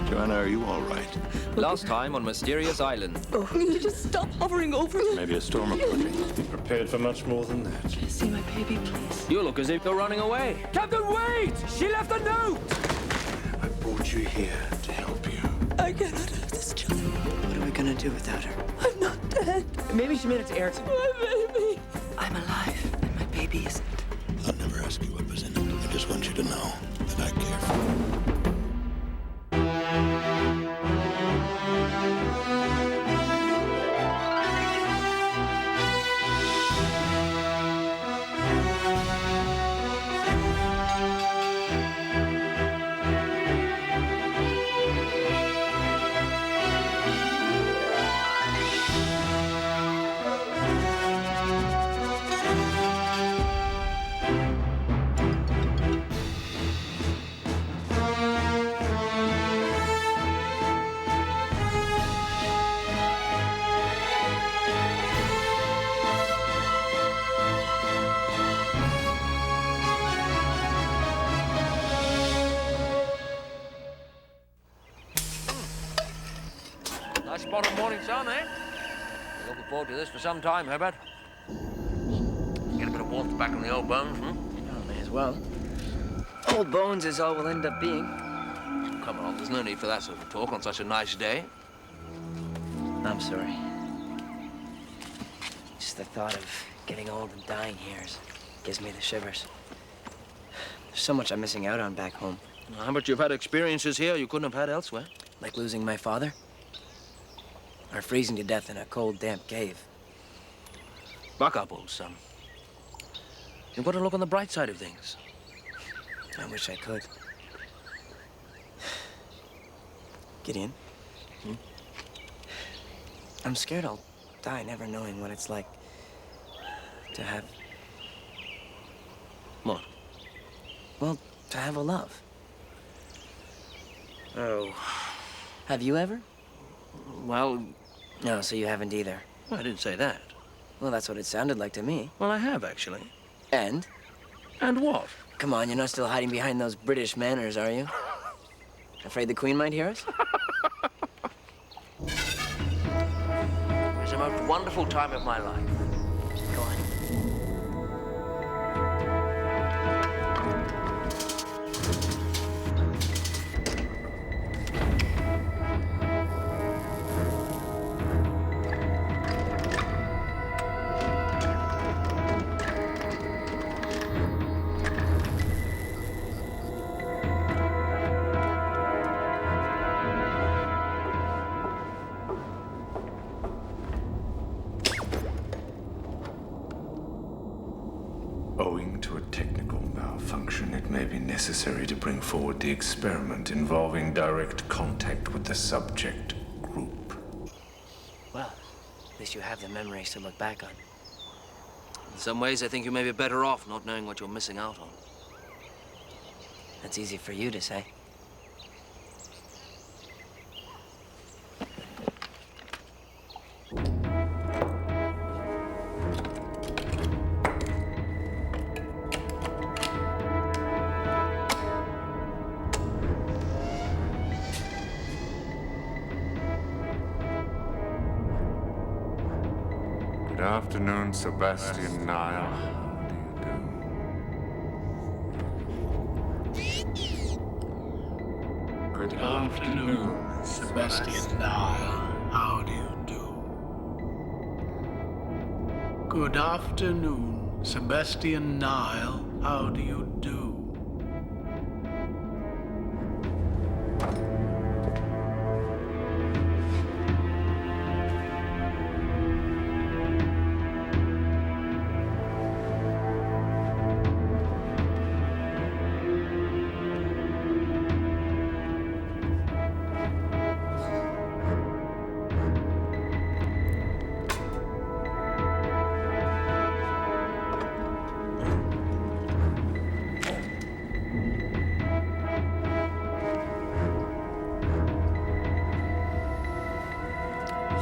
Joanna, are you all right? Last time on Mysterious Island. Oh, will you just stop hovering over me? Maybe a storm approaching. Be prepared for much more than that. Just see my baby, please. You look as if you're running away. Captain, wait! She left a note! I brought you here to help you. I cannot have this child. What are we gonna do without her? I'm not dead. Maybe she made it to Erickson. My baby. I'm alive, and my baby isn't. I'll never ask you what was in it. I just want you to know that I care for you. Nice spot of morning sun, eh? Looking forward to this for some time, Herbert. Get a bit of warmth back on the old bones, hmm? Oh, may as well. Old bones is all we'll end up being. Come on, there's no need for that sort of talk on such a nice day. I'm sorry. Just the thought of getting old and dying here gives me the shivers. There's so much I'm missing out on back home. But you've had experiences here you couldn't have had elsewhere. Like losing my father? Or freezing to death in a cold, damp cave. Buck up, old son. You've got to look on the bright side of things. I wish I could. Gideon? Hmm? I'm scared I'll die never knowing what it's like to have... What? Well, to have a love. Oh. Have you ever? Well, No, so you haven't either. I didn't say that. Well, that's what it sounded like to me. Well, I have, actually. And? And what? Come on, you're not still hiding behind those British manners, are you? Afraid the Queen might hear us? It's the most wonderful time of my life. Go on. Owing to a technical malfunction, it may be necessary to bring forward the experiment involving direct contact with the subject group. Well, at least you have the memories to look back on. In some ways, I think you may be better off not knowing what you're missing out on. That's easy for you to say. Good afternoon, Sebastian Nile. Good afternoon, Sebastian Nile. How do you do? Good afternoon, Sebastian Nile. How do you do?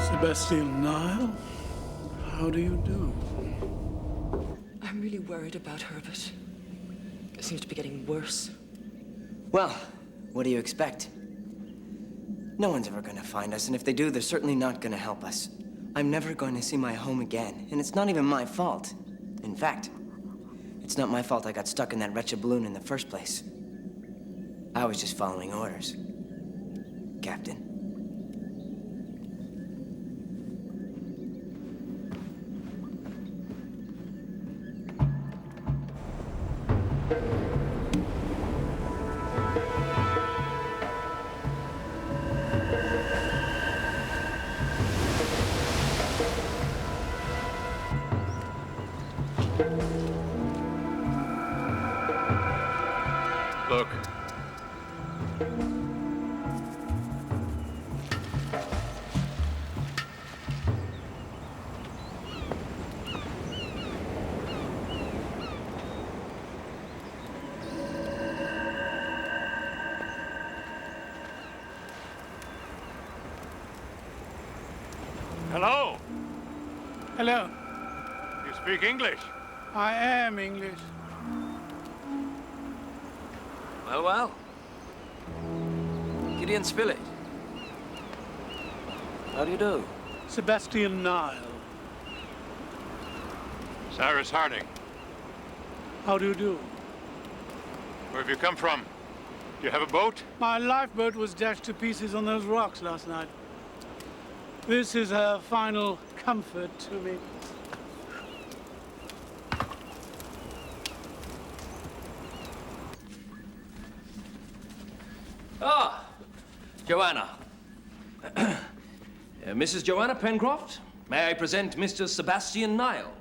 Sebastian Nile, how do you do? I'm really worried about Herbert. It seems to be getting worse. Well, what do you expect? No one's ever gonna find us, and if they do, they're certainly not gonna help us. I'm never going to see my home again, and it's not even my fault. In fact, it's not my fault I got stuck in that wretched balloon in the first place. I was just following orders, Captain. Look. Hello. Hello. You speak English? I am English. Well, well. Gideon Spilett. How do you do? Sebastian Nile. Cyrus Harding. How do you do? Where have you come from? Do you have a boat? My lifeboat was dashed to pieces on those rocks last night. This is her final comfort to me. Ah, Joanna. Mrs. Joanna Pencroft, may I present Mr. Sebastian Nile,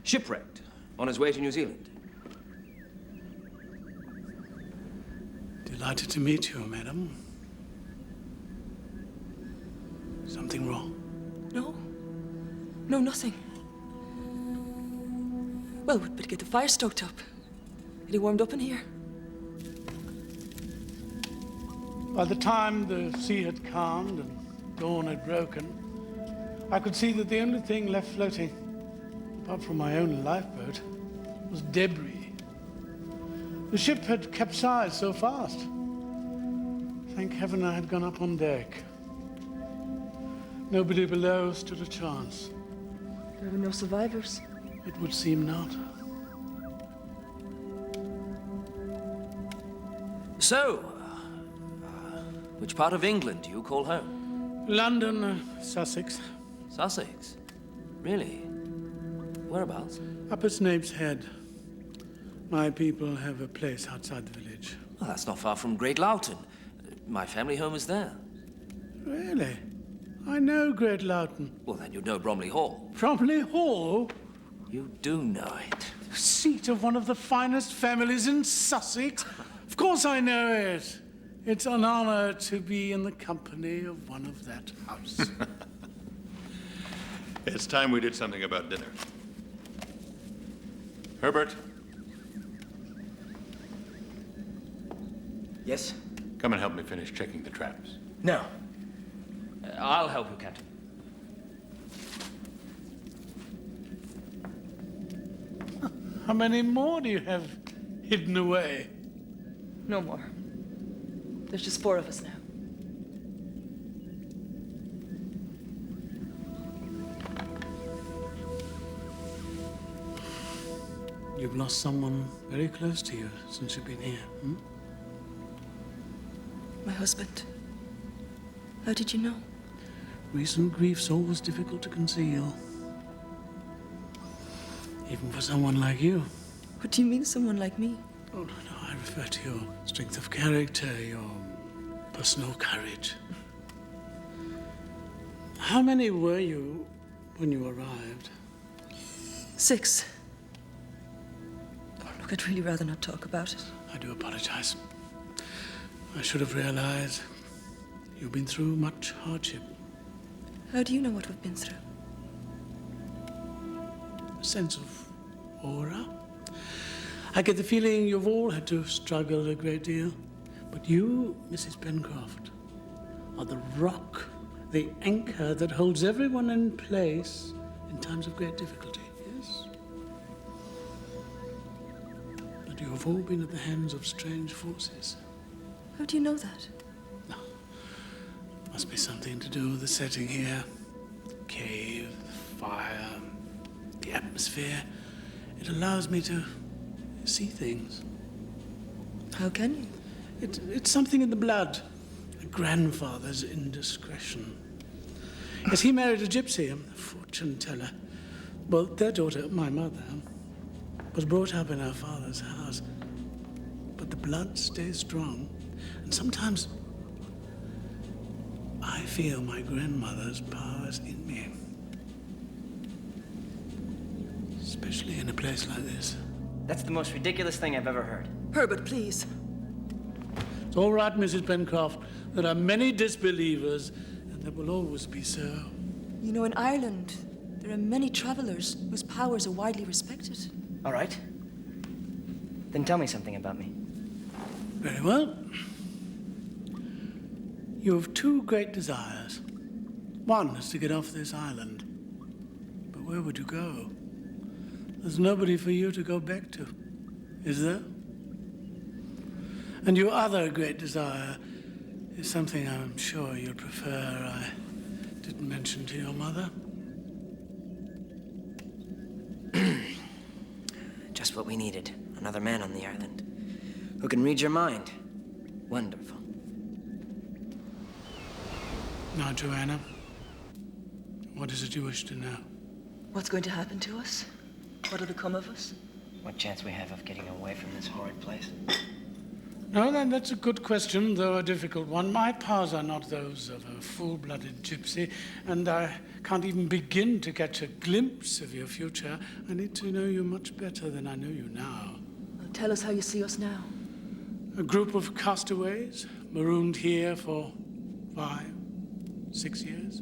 shipwrecked on his way to New Zealand. Delighted to meet you, madam. Something wrong? No. No, nothing. Well, we'd better get the fire stoked up. Get it warmed up in here. By the time the sea had calmed and dawn had broken, I could see that the only thing left floating, apart from my own lifeboat, was debris. The ship had capsized so fast. Thank heaven I had gone up on deck. Nobody below stood a chance. There were no survivors. It would seem not. So, which part of England do you call home? London, Sussex. Sussex? Really? Whereabouts? Upper Snape's Head. My people have a place outside the village. Well, that's not far from Great Loughton. My family home is there. Really? I know Great Loughton. Well, then you'd know Bromley Hall. Bromley Hall? You do know it. Seat of one of the finest families in Sussex. Of course I know it. It's an honor to be in the company of one of that house. It's time we did something about dinner. Herbert, Yes? come and help me finish checking the traps. No. I'll help you, Captain. How many more do you have hidden away? No more. There's just 4 of us now. You've lost someone very close to you since you've been here, hmm? My husband. How did you know? Recent grief's always difficult to conceal. Even for someone like you. What do you mean, someone like me? Oh, no, I refer to your strength of character, your personal courage. How many were you when you arrived? 6. Oh, look, I'd really rather not talk about it. I do apologize. I should have realized you've been through much hardship. How do you know what we've been through? A sense of aura. I get the feeling you've all had to struggle a great deal. But you, Mrs. Pencroft, are the rock, the anchor that holds everyone in place in times of great difficulty, yes? But you have all been at the hands of strange forces. How do you know that? Must be something to do with the setting here. Cave, fire, the atmosphere. It allows me to see things. How can you? It's something in the blood. A grandfather's indiscretion. Yes, he married a gypsy, a fortune teller. Well, their daughter, my mother, was brought up in her father's house. But the blood stays strong. And sometimes I feel my grandmother's powers in me. Especially in a place like this. That's the most ridiculous thing I've ever heard. Herbert, please. It's all right, Mrs. Pencroft. There are many disbelievers, and there will always be so. You know, in Ireland, there are many travelers whose powers are widely respected. All right. Then tell me something about me. Very well. You have two great desires. One is to get off this island. But where would you go? There's nobody for you to go back to, is there? And your other great desire is something I'm sure you'd prefer I didn't mention to your mother. Just what we needed. Another man on the island. Who can read your mind. Wonderful. Now, Joanna, what is it you wish to know? What's going to happen to us? What'll become of us? What chance we have of getting away from this horrid place? No, that's a good question, though a difficult one. My powers are not those of a full-blooded gypsy, and I can't even begin to catch a glimpse of your future. I need to know you much better than I know you now. Well, tell us how you see us now. A group of castaways, marooned here for 5, 6 years?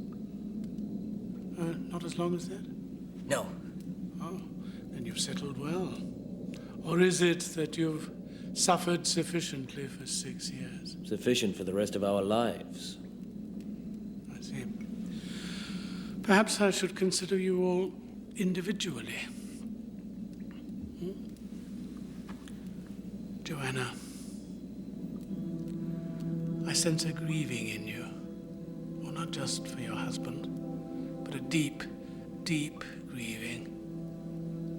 Not as long as that? No. Oh, then you've settled well. Or is it that you've suffered sufficiently for 6 years? Sufficient for the rest of our lives. I see. Perhaps I should consider you all individually. Joanna, I sense a grieving in you. Well, not just for your husband, but a deep, deep grieving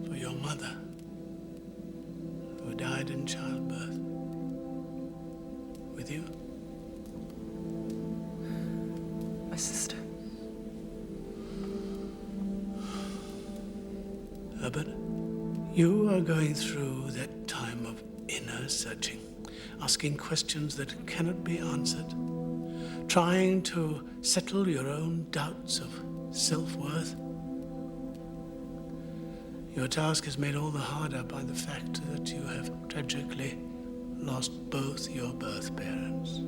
for your mother, who died in childbirth. With you? My sister. Herbert, you are going through that time of inner searching, asking questions that cannot be answered, trying to settle your own doubts of self-worth. Your task is made all the harder by the fact that you have tragically lost both your birth parents.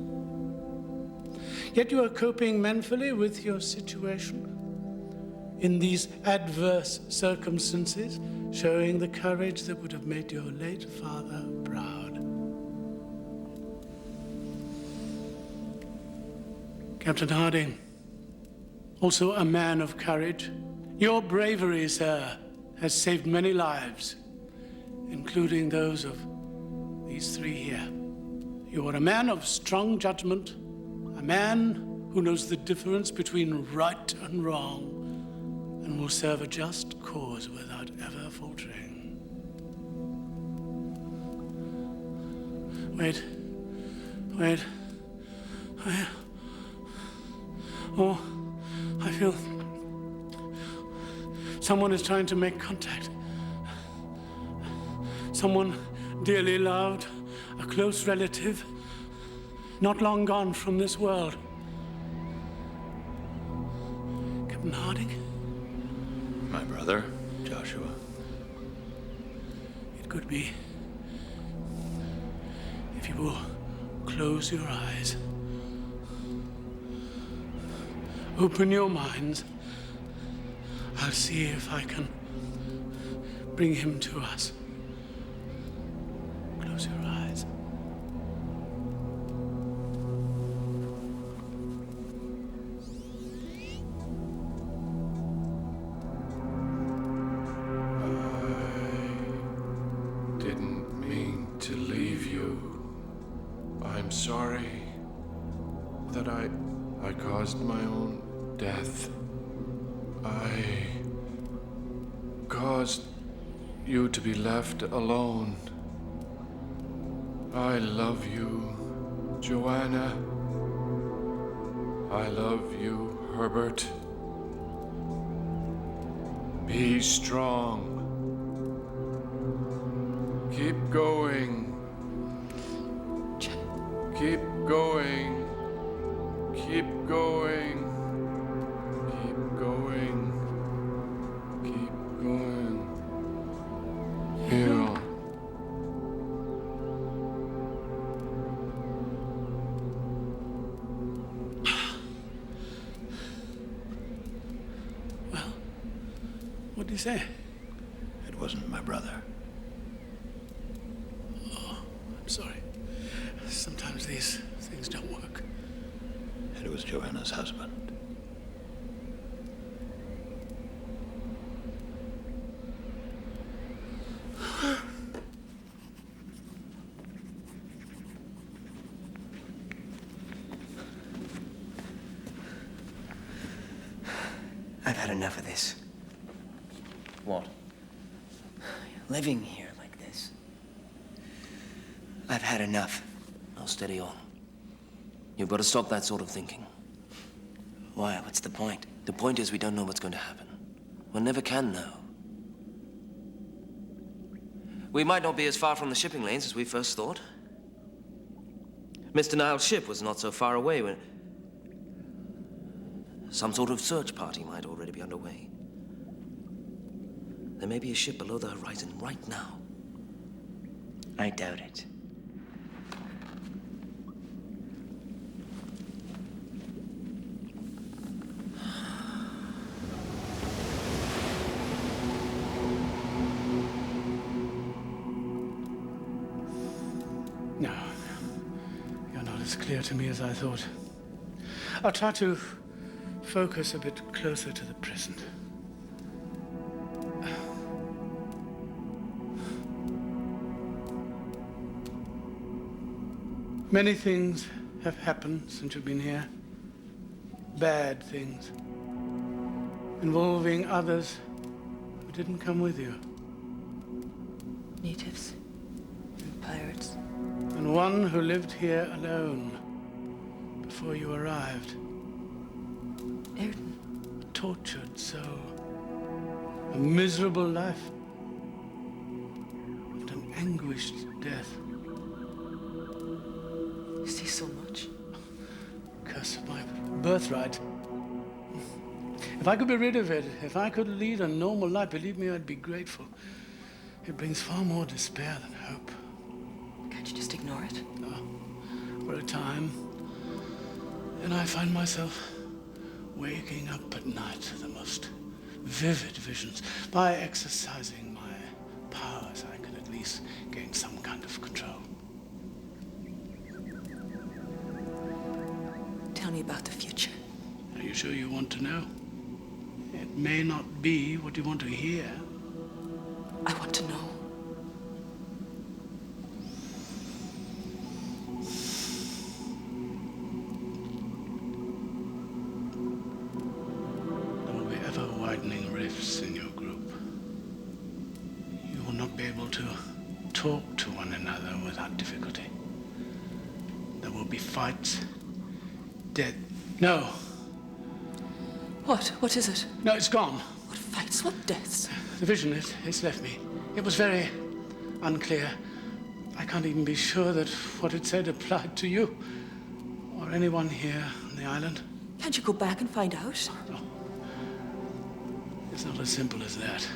Yet you are coping manfully with your situation in these adverse circumstances, showing the courage that would have made your late father proud. Captain Harding, also a man of courage, your bravery, sir, has saved many lives, including those of these 3 here. You are a man of strong judgment, a man who knows the difference between right and wrong, and will serve a just cause without ever faltering. Wait. I feel someone is trying to make contact. Someone dearly loved, a close relative, not long gone from this world. Captain Harding? My brother, Joshua. It could be. If you will close your eyes, open your minds, I'll see if I can bring him to us. Close your eyes. Didn't mean to leave you. I'm sorry that I I caused my own death. I caused you to be left alone. I love you, Joanna. I love you, Herbert. Be strong. Keep going. Keep going. Keep going. Keep going. Keep going. Heal. Well, what did he say? It wasn't my brother. Oh, I'm sorry. Sometimes these things don't work. It was Joanna's husband. I've had enough of this. What? Living here like this. I've had enough. Now steady on. You've got to stop that sort of thinking. Why? What's the point? The point is we don't know what's going to happen. We never can know. We might not be as far from the shipping lanes as we first thought. Mr. Niles' ship was not so far away when... Some sort of search party might already be underway. There may be a ship below the horizon right now. I doubt it. No, you're not as clear to me as I thought. I'll try to focus a bit closer to the present. Many things have happened since you've been here. Bad things. Involving others who didn't come with you. Natives. And pirates. And one who lived here alone before you arrived. Ayrton. Tortured soul. A miserable life. And an anguished death. You see so much. Curse of my birthright. If I could be rid of it, if I could lead a normal life, believe me, I'd be grateful. It brings far more despair than hope. Can't you just ignore it? For a time. Then I find myself waking up at night to the most vivid visions. By exercising my powers, I can at least gain some kind of control. Tell me about the future. Are you sure you want to know? It may not be what you want to hear. I want to know. There will be ever-widening rifts in your group. You will not be able to talk to one another without difficulty. There will be fights, death. No. What? What is it? No, it's gone. What fights? What deaths? The vision, it's left me. It was very unclear. I can't even be sure that what it said applied to you or anyone here on the island. Can't you go back and find out? No. It's not as simple as that.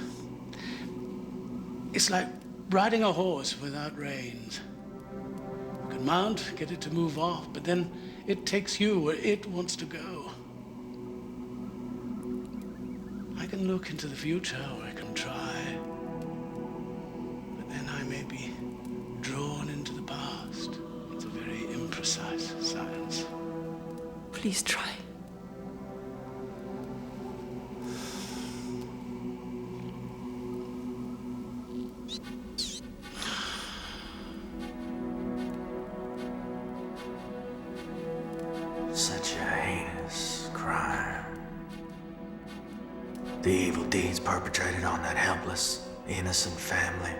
It's like riding a horse without reins. You can mount, get it to move off, but then it takes you where it wants to go. I can look into the future, or I can try. But then I may be drawn into the past. It's a very imprecise science. Please try. Such a heinous The evil deeds perpetrated on that helpless, innocent family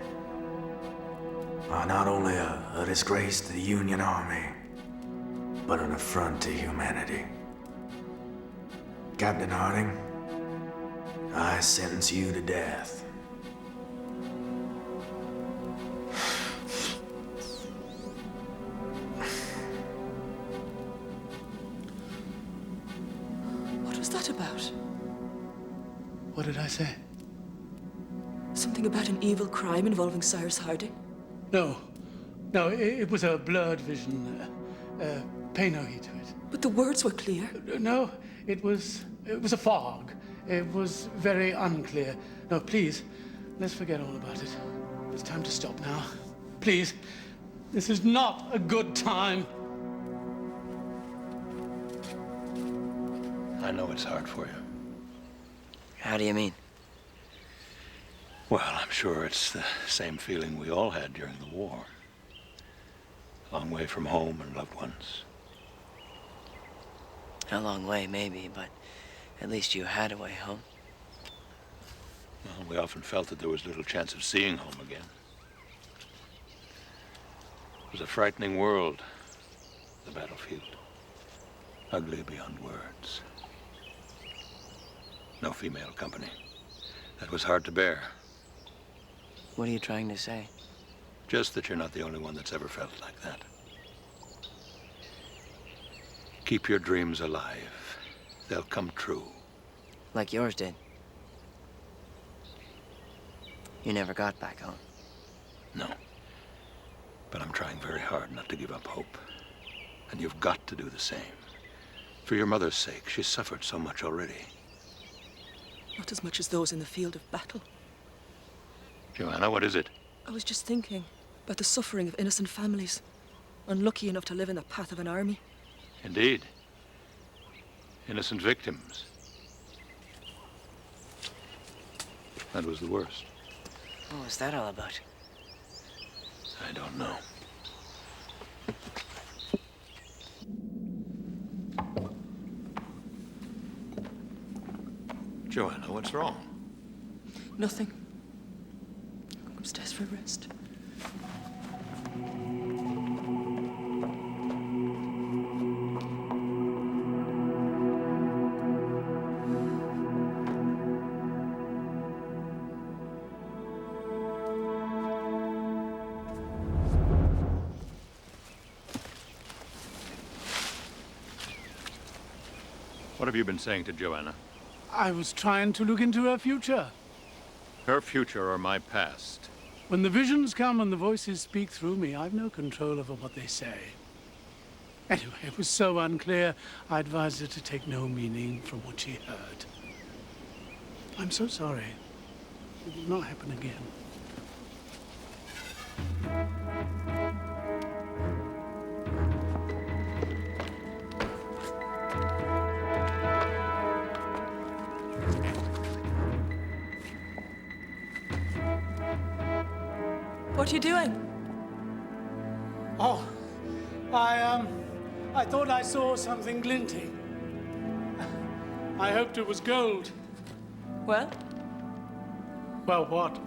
are not only a disgrace to the Union Army, but an affront to humanity. Captain Harding, I sentence you to death. What was that about? What did I say? Something about an evil crime involving Cyrus Harding? No, it was a blurred vision. Pay no heed to it. But the words were clear. No, it was a fog. It was very unclear. No, please, let's forget all about it. It's time to stop now. Please, this is not a good time. I know it's hard for you. How do you mean? Well, I'm sure it's the same feeling we all had during the war. A long way from home and loved ones. A long way, maybe, but at least you had a way home. Well, we often felt that there was little chance of seeing home again. It was a frightening world, the battlefield. Ugly beyond words. No female company. That was hard to bear. What are you trying to say? Just that you're not the only one that's ever felt like that. Keep your dreams alive. They'll come true. Like yours did. You never got back home. No. But I'm trying very hard not to give up hope. And you've got to do the same. For your mother's sake, she's suffered so much already. Not as much as those in the field of battle. Joanna, what is it? I was just thinking about the suffering of innocent families, unlucky enough to live in the path of an army. Indeed. Innocent victims. That was the worst. What was that all about? I don't know. Joanna, what's wrong? Nothing. I'll go upstairs for a rest. What have you been saying to Joanna? I was trying to look into her future. Her future or my past? When the visions come and the voices speak through me, I've no control over what they say. Anyway, it was so unclear, I advised her to take no meaning from what she heard. I'm so sorry. It will not happen again. What are you doing? Oh, I thought I saw something glinting. I hoped it was gold. Well, Well, what?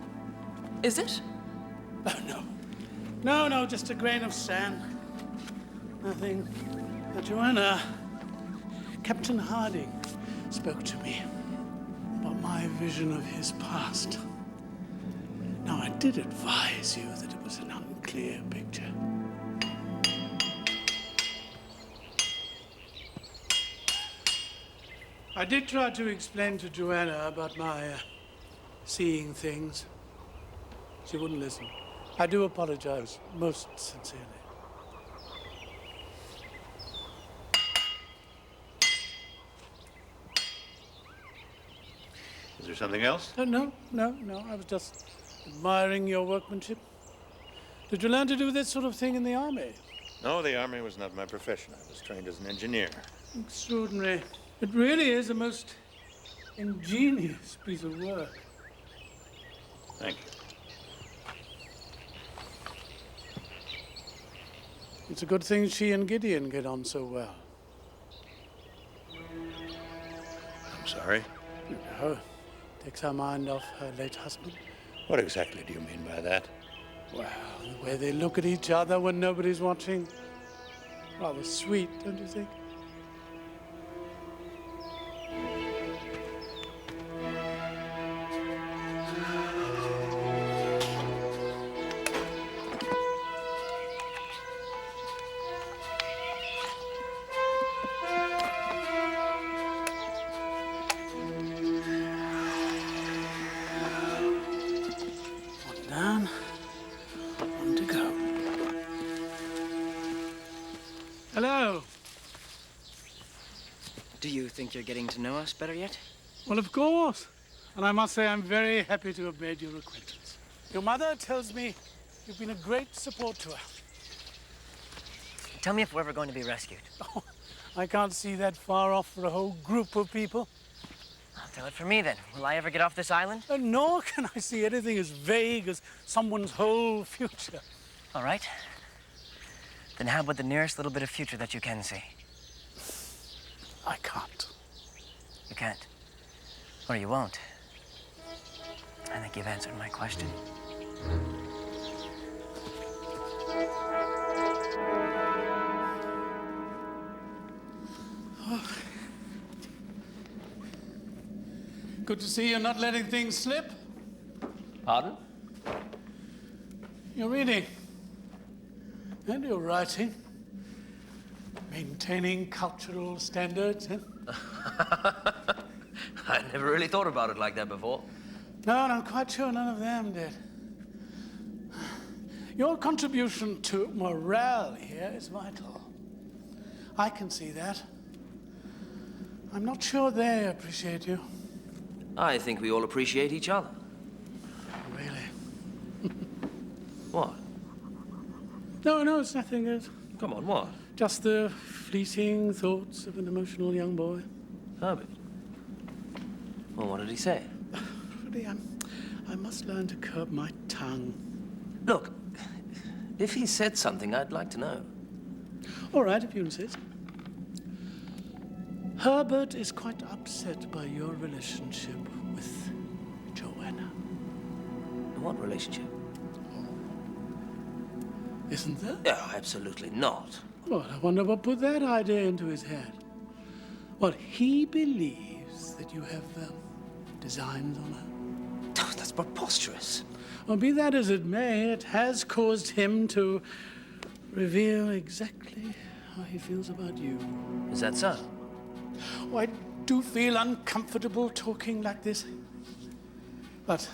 is it? Oh, no. No, just a grain of sand. Nothing. Joanna, Captain Harding spoke to me about my vision of his past. Now, I did advise you that it was an unclear picture. I did try to explain to Joanna about my seeing things. She wouldn't listen. I do apologize, most sincerely. Is there something else? No. I was just admiring your workmanship. Did you learn to do this sort of thing in the army? No, the army was not my profession. I was trained as an engineer. Extraordinary. It really is a most ingenious piece of work. Thank you. It's a good thing she and Gideon get on so well. I'm sorry. No, takes her mind off her late husband. What exactly do you mean by that? Well, the way they look at each other when nobody's watching. Rather sweet, don't you think? Hello. Do you think you're getting to know us better yet? Well, of course. And I must say I'm very happy to have made your acquaintance. Your mother tells me you've been a great support to her. Tell me if we're ever going to be rescued. Oh, I can't see that far off for a whole group of people. I'll tell it for me then. Will I ever get off this island? Nor can I see anything as vague as someone's whole future. All right. Then how about the nearest little bit of future that you can see? I can't. You can't? Or you won't? I think you've answered my question. Oh. Good to see you're not letting things slip. Pardon? You're reading. And you're writing. Maintaining cultural standards, eh? I never really thought about it like that before. No, and I'm quite sure none of them did. Your contribution to morale here is vital. I can see that. I'm not sure they appreciate you. I think we all appreciate each other. Really? What? No, it's nothing good. Come on, what? Just the fleeting thoughts of an emotional young boy. Herbert. Well, what did he say? Really, I must learn to curb my tongue. Look, if he said something, I'd like to know. All right, if you insist. Herbert is quite upset by your relationship with Joanna. What relationship? Isn't there? Oh, absolutely not. Well, I wonder what put that idea into his head. Well, he believes that you have designs on her. Oh, that's preposterous. Well, be that as it may, it has caused him to reveal exactly how he feels about you. Is that so? Oh, I do feel uncomfortable talking like this. But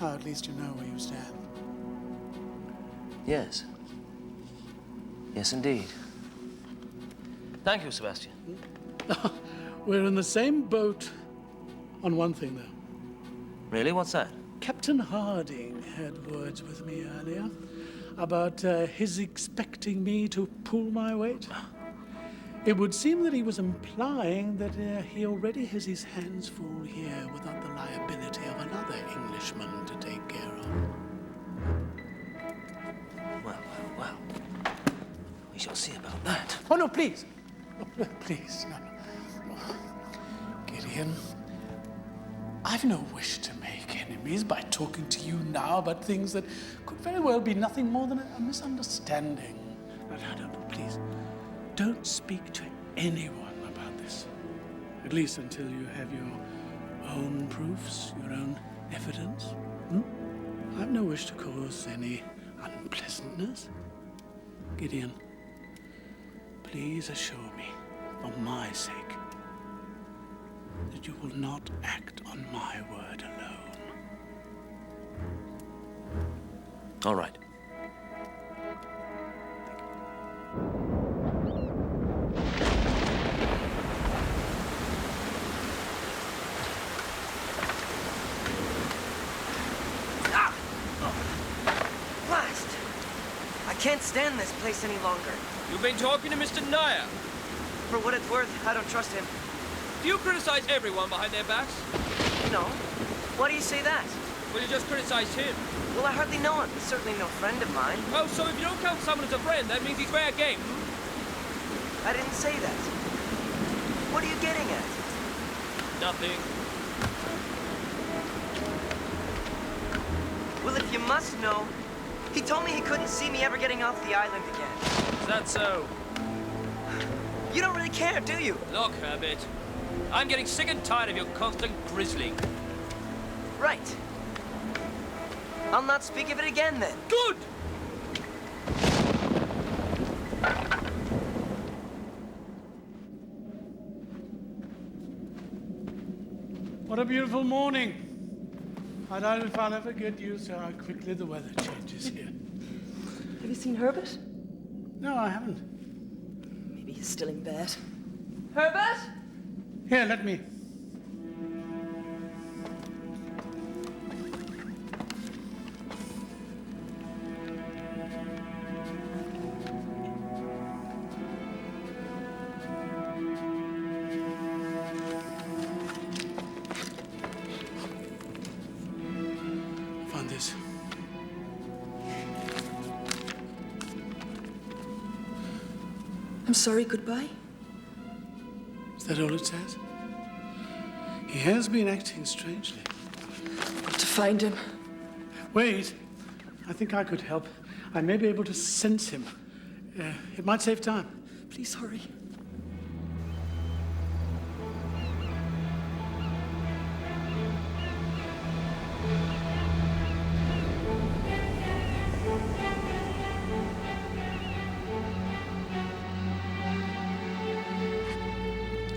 now at least you know where you stand. Yes. Yes, indeed. Thank you, Sebastian. We're in the same boat on one thing, though. Really? What's that? Captain Harding had words with me earlier about his expecting me to pull my weight. It would seem that he was implying that he already has his hands full here without the liability of another Englishman to take care of. Well. We shall see about that. Oh, no, please. Oh, please, no. Gideon, I've no wish to make enemies by talking to you now about things that could very well be nothing more than a misunderstanding. No, please. Don't speak to anyone about this. At least until you have your own proofs, your own evidence. I've no wish to cause any unpleasantness. Gideon, please assure me, for my sake, that you will not act on my word alone. All right. I can't stand this place any longer. You've been talking to Mr. Nair. For what it's worth, I don't trust him. Do you criticize everyone behind their backs? No. Why do you say that? Well, you just criticized him. Well, I hardly know him. He's certainly no friend of mine. Oh, so if you don't count someone as a friend, that means he's fair game. I didn't say that. What are you getting at? Nothing. you must know, he told me he couldn't see me ever getting off the island again. Is that so? You don't really care, do you? Look, Herbert. I'm getting sick and tired of your constant grizzling. Right. I'll not speak of it again, then. Good! What a beautiful morning. I doubt if I'll ever get used to how quickly the weather changes here. Have you seen Herbert? No, I haven't. Maybe he's still in bed. Herbert? Here, let me. Found this. I'm sorry, goodbye. Is that all it says? He has been acting strangely. I've got to find him. Wait. I think I could help. I may be able to sense him. It might save time. Please hurry.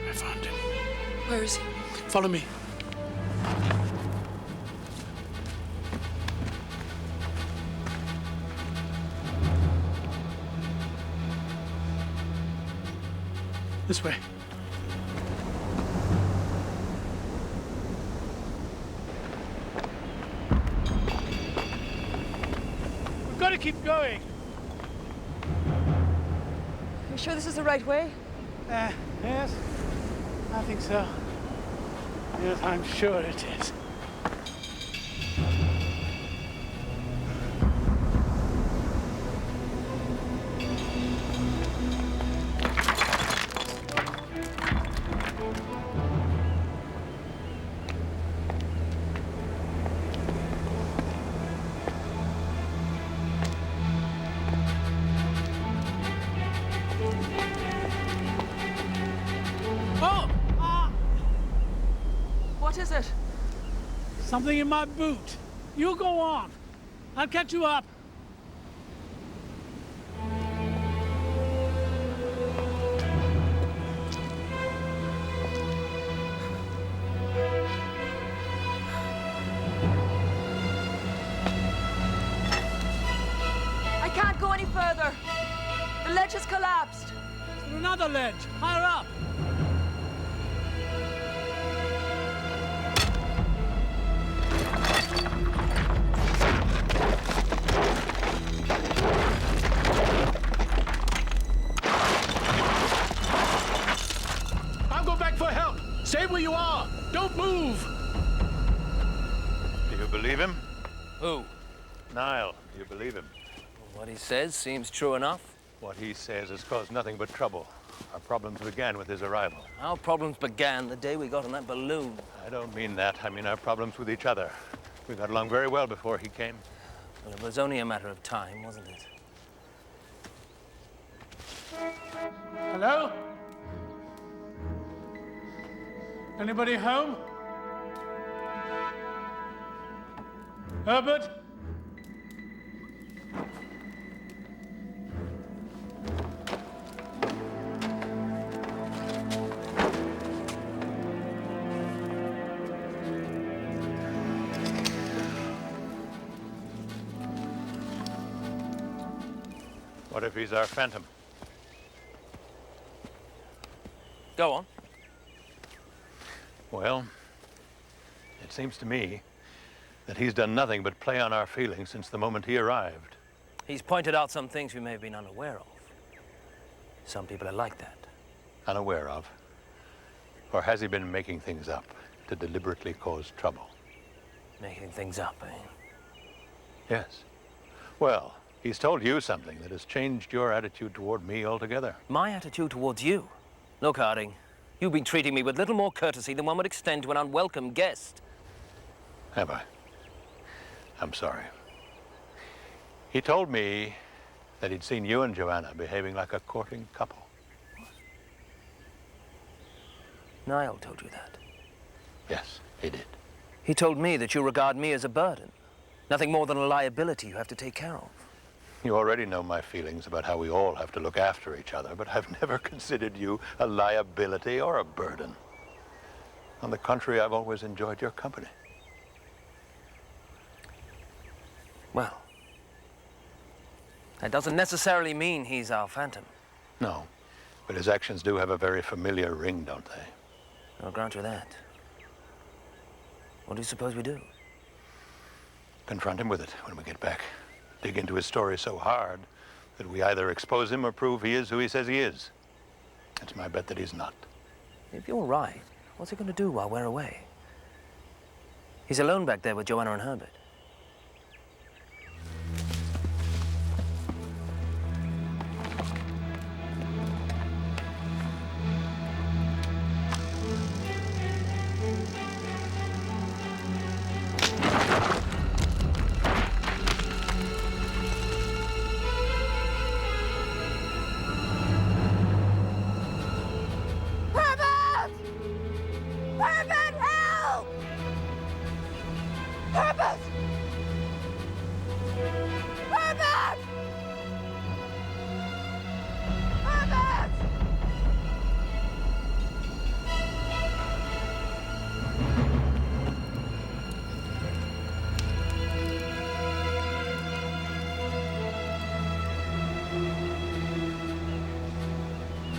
I found him. Where is he? Follow me. This way. We've got to keep going. Are you sure this is the right way? Yes, I think so. Yes, I'm sure it is. What is it? Something in my boot. You go on. I'll catch you up. I can't go any further. The ledge has collapsed. There's another ledge. Higher up. I'll go back for help. Stay where you are. Don't move. Do you believe him? Who? Niall, do you believe him? What he says seems true enough. What he says has caused nothing but trouble. Our problems began with his arrival. Our problems began the day we got on that balloon. I don't mean that. I mean our problems with each other. We got along very well before he came. Well, it was only a matter of time, wasn't it? Hello? Anybody home? Herbert? What if he's our phantom? Go on. Well, it seems to me that he's done nothing but play on our feelings since the moment he arrived. He's pointed out some things we may have been unaware of. Some people are like that. Unaware of? Or has he been making things up to deliberately cause trouble? Making things up, eh? Yes. Well, he's told you something that has changed your attitude toward me altogether. My attitude towards you? Look, Harding, you've been treating me with little more courtesy than one would extend to an unwelcome guest. Have I? I'm sorry. He told me that he'd seen you and Joanna behaving like a courting couple. Niall told you that? Yes, he did. He told me that you regard me as a burden. Nothing more than a liability you have to take care of. You already know my feelings about how we all have to look after each other, but I've never considered you a liability or a burden. On the contrary, I've always enjoyed your company. Well, that doesn't necessarily mean he's our phantom. No, but his actions do have a very familiar ring, don't they? I'll grant you that. What do you suppose we do? Confront him with it when we get back. Dig into his story so hard that we either expose him or prove he is who he says he is. It's my bet that he's not. If you're right, what's he going to do while we're away? He's alone back there with Joanna and Herbert.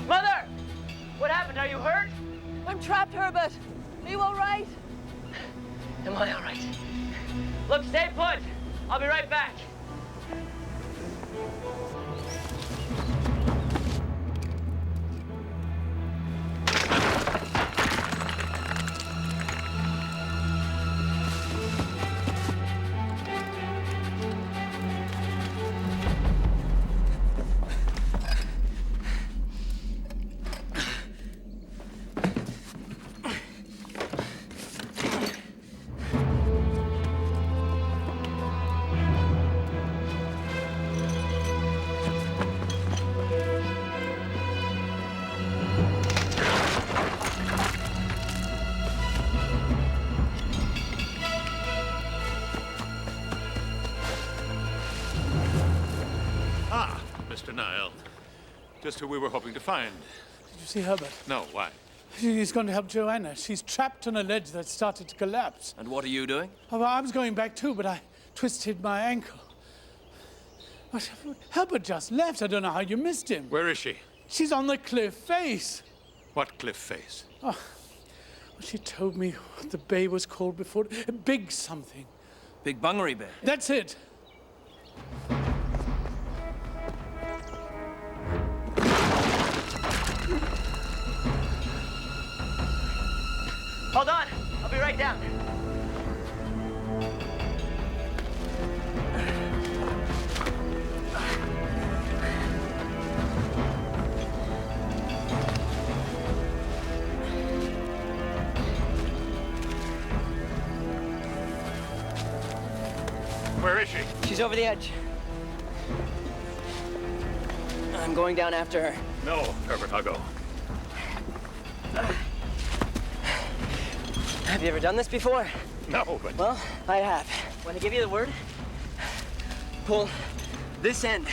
Mother! What happened? Are you hurt? I'm trapped, Herbert. Are you all right? Am I all right? Look, stay put. I'll be right back. Mr. Niall. Just who we were hoping to find. Did you see Herbert? No, why? He's going to help Joanna. She's trapped on a ledge that started to collapse. And what are you doing? Oh, well, I was going back too, but I twisted my ankle. But Herbert just left. I don't know how you missed him. Where is she? She's on the cliff face. What cliff face? Oh, well, she told me what the bay was called before. Big something. Big Bungaree Bay. That's it. Hold on. I'll be right down. Where is she? She's over the edge. I'm going down after her. No, Herbert, I'll go. Have you ever done this before? No, but... Well, I have. When I give you the word, pull this end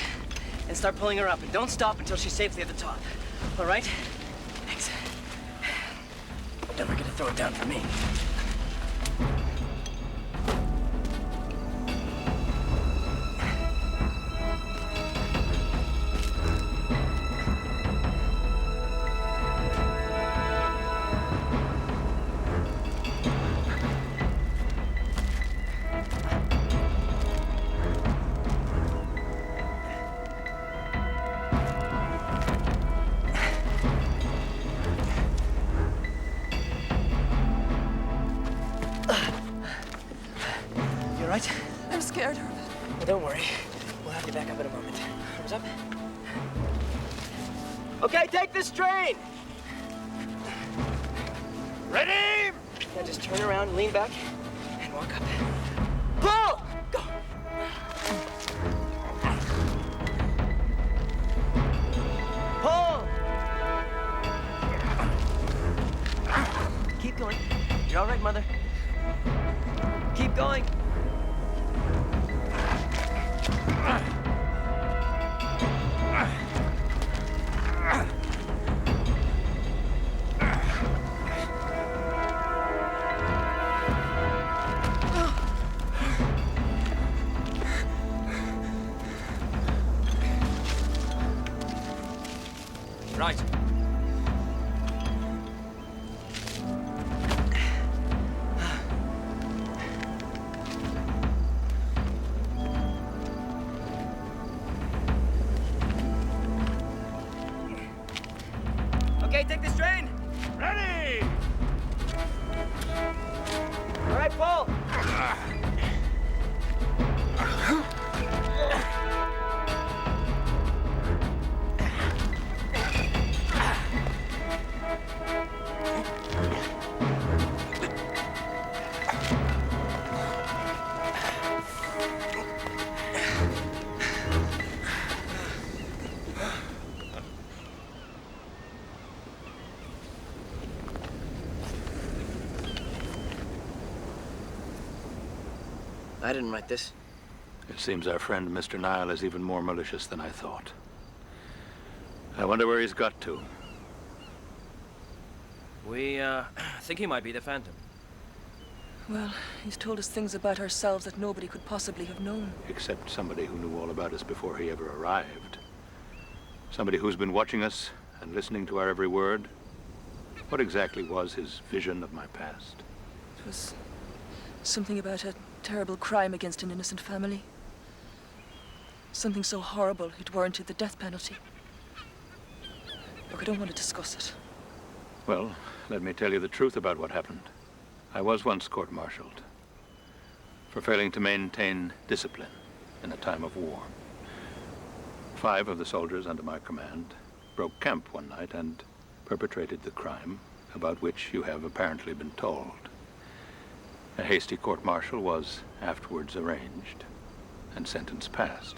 and start pulling her up. And don't stop until she's safely at the top. All right? Thanks. Don't forget to throw it down for me. I'm scared, Herbert. Well, don't worry. We'll have you back up in a moment. Arms up. Okay, take the strain! Ready? Now just turn around, lean back, and walk up. Pull! Go! going. You're all right, Mother. Keep going. Right. Okay, take the strain. Ready! All right, pull. I didn't write this. It seems our friend Mr. Nile is even more malicious than I thought. I wonder where he's got to. We, think he might be the Phantom. Well, he's told us things about ourselves that nobody could possibly have known. Except somebody who knew all about us before he ever arrived. Somebody who's been watching us and listening to our every word. What exactly was his vision of my past? It was something about a terrible crime against an innocent family. Something so horrible it warranted the death penalty. Look, I don't want to discuss it. Well, let me tell you the truth about what happened. I was once court-martialed for failing to maintain discipline in a time of war. 5 of the soldiers under my command broke camp one night and perpetrated the crime about which you have apparently been told. A hasty court-martial was afterwards arranged and sentence passed.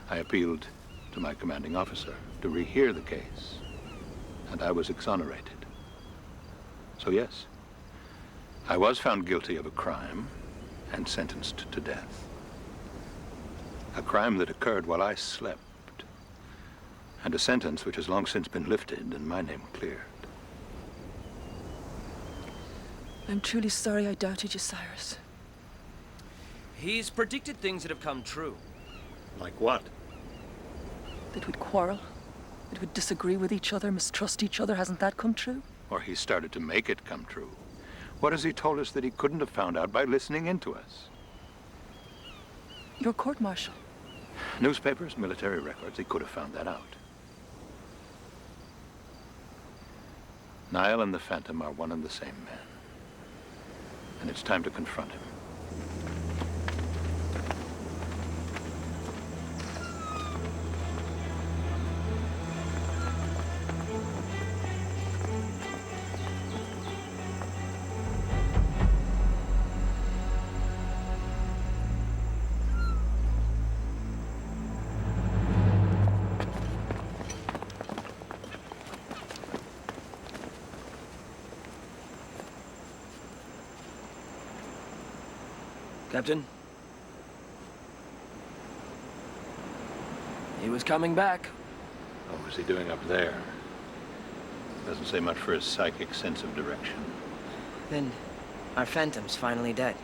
I appealed to my commanding officer to rehear the case, and I was exonerated. So yes, I was found guilty of a crime and sentenced to death. A crime that occurred while I slept, and a sentence which has long since been lifted and my name cleared. I'm truly sorry I doubted you, Cyrus. He's predicted things that have come true. Like what? That we'd quarrel, that we'd disagree with each other, mistrust each other. Hasn't that come true? Or he started to make it come true. What has he told us that he couldn't have found out by listening into us? Your court-martial. Newspapers, military records, he could have found that out. Nile and the Phantom are one and the same man. And it's time to confront him. Captain? He was coming back. What was he doing up there? Doesn't say much for his psychic sense of direction. Then our Phantom's finally dead.